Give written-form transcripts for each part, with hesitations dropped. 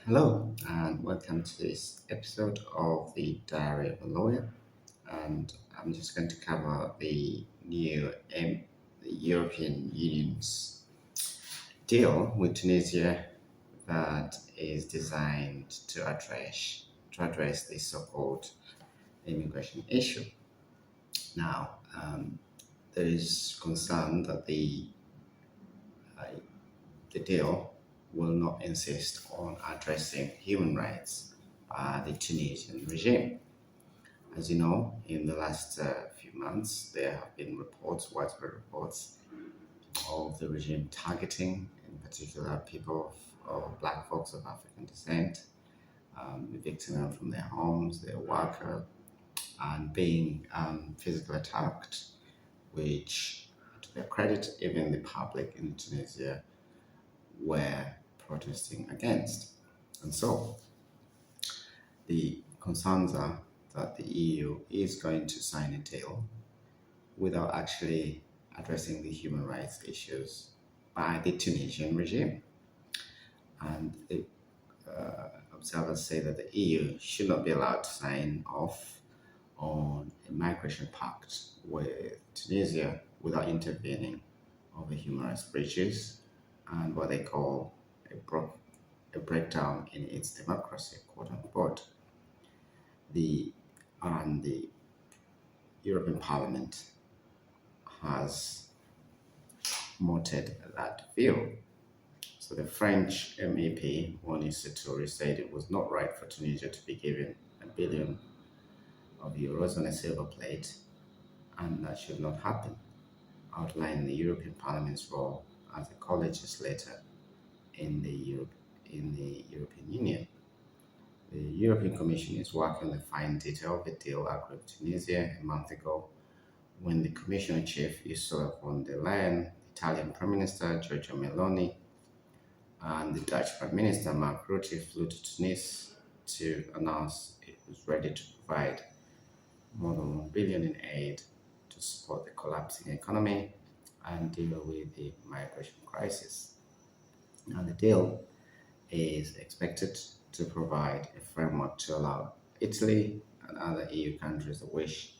Hello, and welcome to this episode of the Diary of a Lawyer. And I'm just going to cover the European Union's deal with Tunisia that is designed to address the so-called immigration issue. Now, there is concern that the deal will not insist on addressing human rights by the Tunisian regime. As you know, in the last few months, there have been widespread reports of the regime targeting, in particular, people or black folks of African descent, evicting them from their homes, their work, and being physically attacked, which, to their credit, even the public in Tunisia were protesting against. And so the concerns are that the EU is going to sign a deal without actually addressing the human rights issues by the Tunisian regime. And the observers say that the EU should not be allowed to sign off on a migration pact with Tunisia without intervening over human rights breaches and what they call a breakdown in its democracy, quote unquote. The and the European Parliament has mooted that view. So the French MEP, Moni Setouri, said it was not right for Tunisia to be given a billion of euros on a silver plate, and that should not happen, outlining the European Parliament's role as a co-legislator in the European Union. The European Commission is working on the fine detail of the deal agreed with Tunisia a month ago when the Commissioner Chief Ursula von der Leyen, Italian Prime Minister Giorgia Meloni, and the Dutch Prime Minister Mark Rutte flew to Tunis to announce it was ready to provide more than 1 billion in aid to support the collapsing economy and deal with the migration crisis. Now, the deal is expected to provide a framework to allow Italy and other EU countries that wish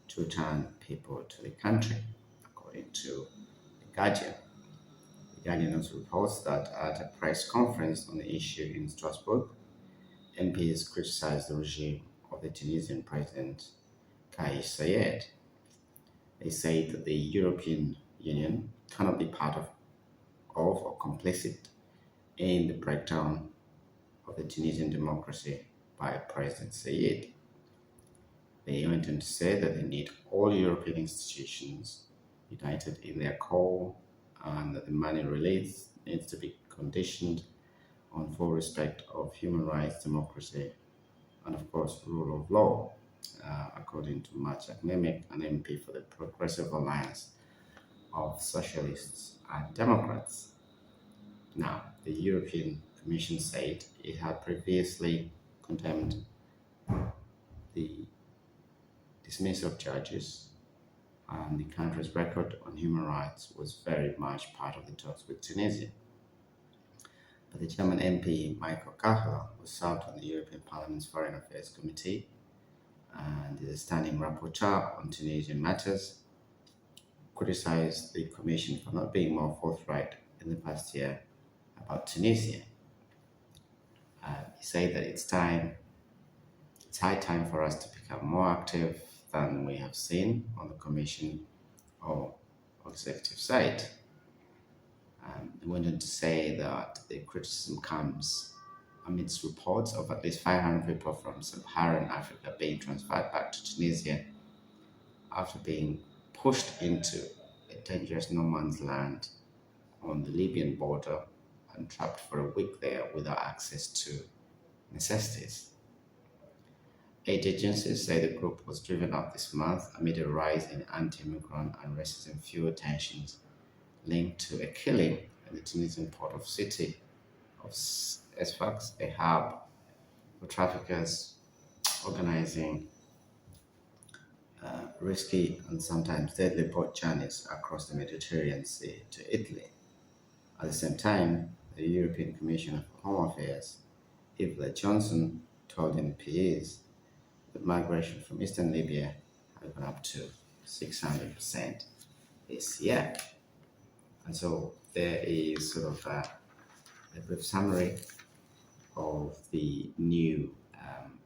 to return people to the country, according to The Guardian. The Guardian also reports that at a press conference on the issue in Strasbourg, MPs criticized the regime of the Tunisian President Kais Saied. They say that the European Union cannot be part of or complicit in the breakdown of the Tunisian democracy by President Saied. They went on to say that they need all European institutions united in their call and that the money released needs to be conditioned on full respect of human rights, democracy, and of course, rule of law, according to Maciek Mimik, an MP for the Progressive Alliance of Socialists and Democrats. Now, the European Commission said it had previously condemned the dismissal of judges, and the country's record on human rights was very much part of the talks with Tunisia. But the German MP Michael Kachler, who served on the European Parliament's Foreign Affairs Committee and is a standing rapporteur on Tunisian matters, criticized the Commission for not being more forthright in the past year about Tunisia. He said that it's high time for us to become more active than we have seen on the Commission or executive side. He went on to say that the criticism comes amidst reports of at least 500 people from sub-Saharan Africa being transferred back to Tunisia after being pushed into a dangerous no man's land on the Libyan border and trapped for a week there without access to necessities. Aid agencies say the group was driven out this month amid a rise in anti-immigrant and racism fueled tensions linked to a killing in the Tunisian port of city of Sfax, a hub for traffickers organizing risky and sometimes deadly boat journeys across the Mediterranean Sea to Italy. At the same time, the European Commissioner for Home Affairs Yves Johnson told MEPs that migration from eastern Libya had gone up to 600% this year. And so there is sort of a brief summary of the new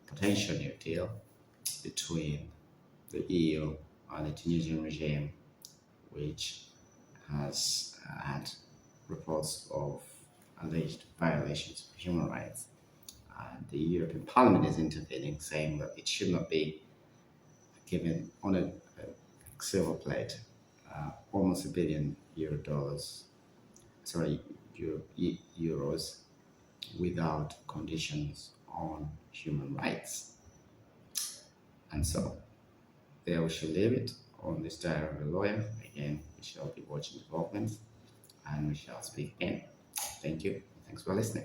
potential new deal between the EU and the Tunisian regime, which has had reports of alleged violations of human rights. The European Parliament is intervening, saying that it should not be given on a silver plate almost $1 billion, euros, without conditions on human rights. And so there we shall leave it on this diary of a lawyer. Again, we shall be watching developments and we shall speak again. Thank you. Thanks for listening.